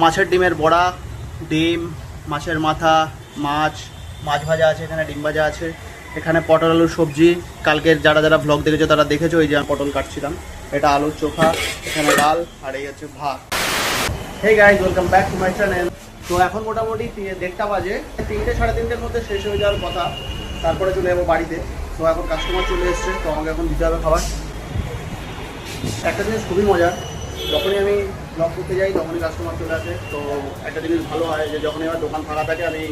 মাছের ডিমের বড়া, ডিম, মাছের মাথা, মাছ ভাজা আছে, এখানে ডিম ভাজা আছে, এখানে পটল আলুর সবজি। কালকের যারা যারা ব্লগ দেখেছো তারা দেখেছো, এই যে আমি পটল কাটছিলাম। এটা আলুর চোখা, এখানে ডাল, আর এই হচ্ছে ভাত। Hey guys, welcome back to my channel. তো এখন মোটামুটি 1:30 বাজে, 3টে সাড়ে 3টের মধ্যে শেষ হয়ে যাওয়ার কথা, তারপরে চলে যাবো বাড়িতে। তো এখন কাস্টমার চলে এসছে, তো আমাকে এখন দিতে হবে খাবার। একটা জিনিস খুবই মজার, যখনই আমি ব্লগ করতে যাই তখনই কাস্টমার চলে আসে। তো একটা জিনিস ভালো হয় যে যখনই আমার দোকান ফাঁকা থাকে আমি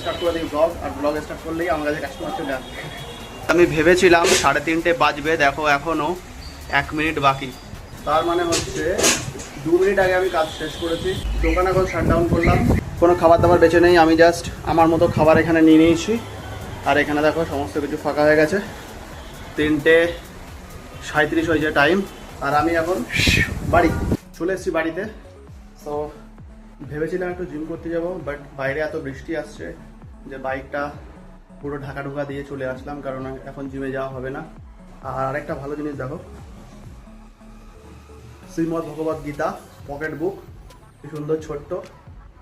স্টার্ট করে দিই ব্লগ, আর ব্লগ স্টার্ট করলেই আমার কাছে কাস্টমার চলে আসে। আমি ভেবেছিলাম 3:30 বাজবে, দেখো এখনও 1 মিনিট বাকি। তার মানে হচ্ছে 2 মিনিট আগে আমি কাজ শেষ করেছি। দোকান এখন শাটডাউন করলাম, কোনো খাবার দাবার বেঁচে নেই। আমি জাস্ট আমার মতো খাবার এখানে নিয়ে নিয়েছি, আর এখানে দেখো সমস্ত কিছু ফাঁকা হয়ে গেছে। 3:37 হয়েছে টাইম, আর আমি এখন বাড়ি চলে এসেছি বাড়িতে। তো ভেবেছিলাম একটু জিম করতে যাব, বাট বাইরে এত বৃষ্টি আসছে যে বাইকটা পুরো ঢাকা ঢোকা দিয়ে চলে আসলাম, কারণ এখন জিমে যাওয়া হবে না। আর আরেকটা ভালো জিনিস দেখো, শ্রীমদ্ ভগবত গীতা পকেট বুক, কি সুন্দর ছোট্ট।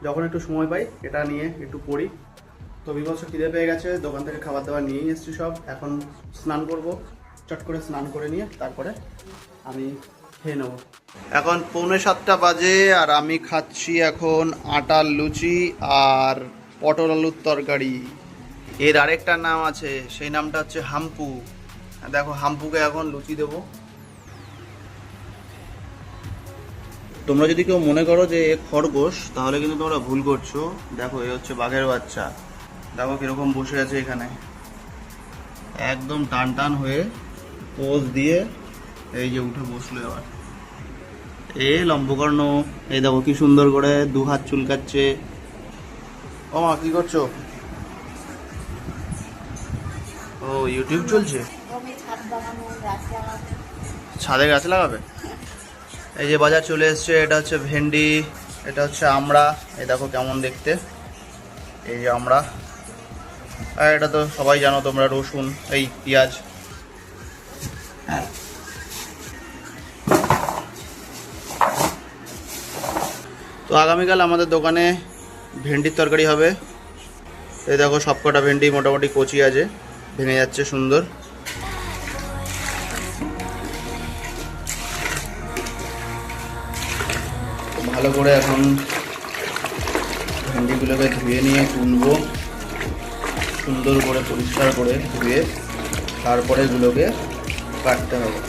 যখন একটু সময় পাই এটা নিয়ে একটু পড়ি। তো বিভৎস খিদে পেয়ে গেছে, দোকান থেকে খাবার দাবার নিয়েই এসেছি সব। এখন স্নান করব, চট করে স্নান করে নিয়ে তারপরে আমি খেয়ে নেব। এখন 6:45 বাজে, আর আমি খাচ্ছি এখন আটার লুচি আর পটল আলুর তরকারি। এর আরেকটা নাম আছে, সেই নামটা হচ্ছে হাম্পু। দেখো হাম্পুকে এখন লুচি দেবো। তোমরা যদি কেউ মনে করো যে এ খরগোশ, তাহলে কিন্তু তোমরা ভুল করছো। দেখো এ হচ্ছে বাঘের বাচ্চা। দেখো কিরকম বসে আছে এখানে, একদম টান টান হয়ে পোজ দিয়ে এই যে উঠে বসলো। এবার এ লম্বকর্ণ, এই দেখো কি সুন্দর করে 2 হাত চুলকাচ্ছে। ও মা, কি করছো? ও ইউটিউব চলছে, ছাদে গাছ লাগাবে। এই যে বাজার চলে এসছে, এটা হচ্ছে ভেন্ডি, এটা হচ্ছে আমড়া, এই দেখো কেমন দেখতে। এই যে আমড়া, আর এটা তো সবাই জানো তোমরা, রসুন, এই পেঁয়াজ। তো আগামীকাল আমাদের দোকানে ভেন্ডির তরকারি হবে। এই দেখো সবকটা ভেন্ডি মোটামুটি কচি আছে, ভেঙে যাচ্ছে সুন্দর। ভালো করে এখন ভেন্ডিগুলোকে ধুয়ে নিয়ে তুলবো, সুন্দর করে পরিষ্কার করে ধুয়ে তারপরে এগুলোকে কাটতে হবে।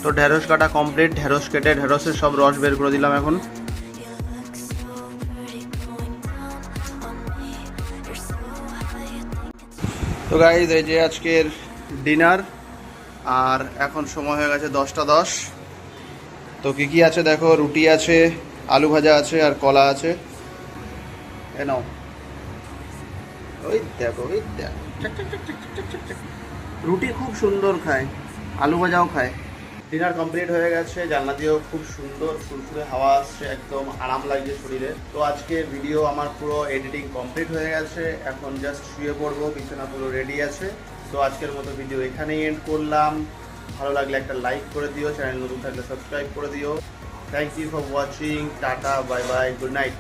তো ঢেঁড়স কাটা কমপ্লিট, ঢেঁড়স কেটে ঢেঁড়সের সব রস বের করে দিলাম এখন। তো গাইজ, এই যে আজকের ডিনার, আর এখন সময় হয়ে গেছে 10:10। তো কী কী আছে দেখো, রুটি আছে, আলু ভাজা আছে, আর কলা আছে। এ নাও, ওই দেখো, ওই দেখো, রুটি খুব সুন্দর খায়, আলু ভাজাও খায়। ডিনার কমপ্লিট হয়ে গেছে, জানলা দিয়েও খুব সুন্দর ফুরফুরে হাওয়া আসছে, একদম আরাম লাগছে শরীরে। তো আজকের ভিডিও আমার পুরো এডিটিং কমপ্লিট হয়ে গেছে, এখন জাস্ট শুয়ে পড়বো, বিছানা পুরো রেডি আছে। তো আজকের মতো ভিডিও এখানেই এন্ড করলাম। ভালো লাগলে একটা লাইক করে দিও, চ্যানেল নতুন থাকলে সাবস্ক্রাইব করে দিও। Thank you for watching, tata, bye bye, good night.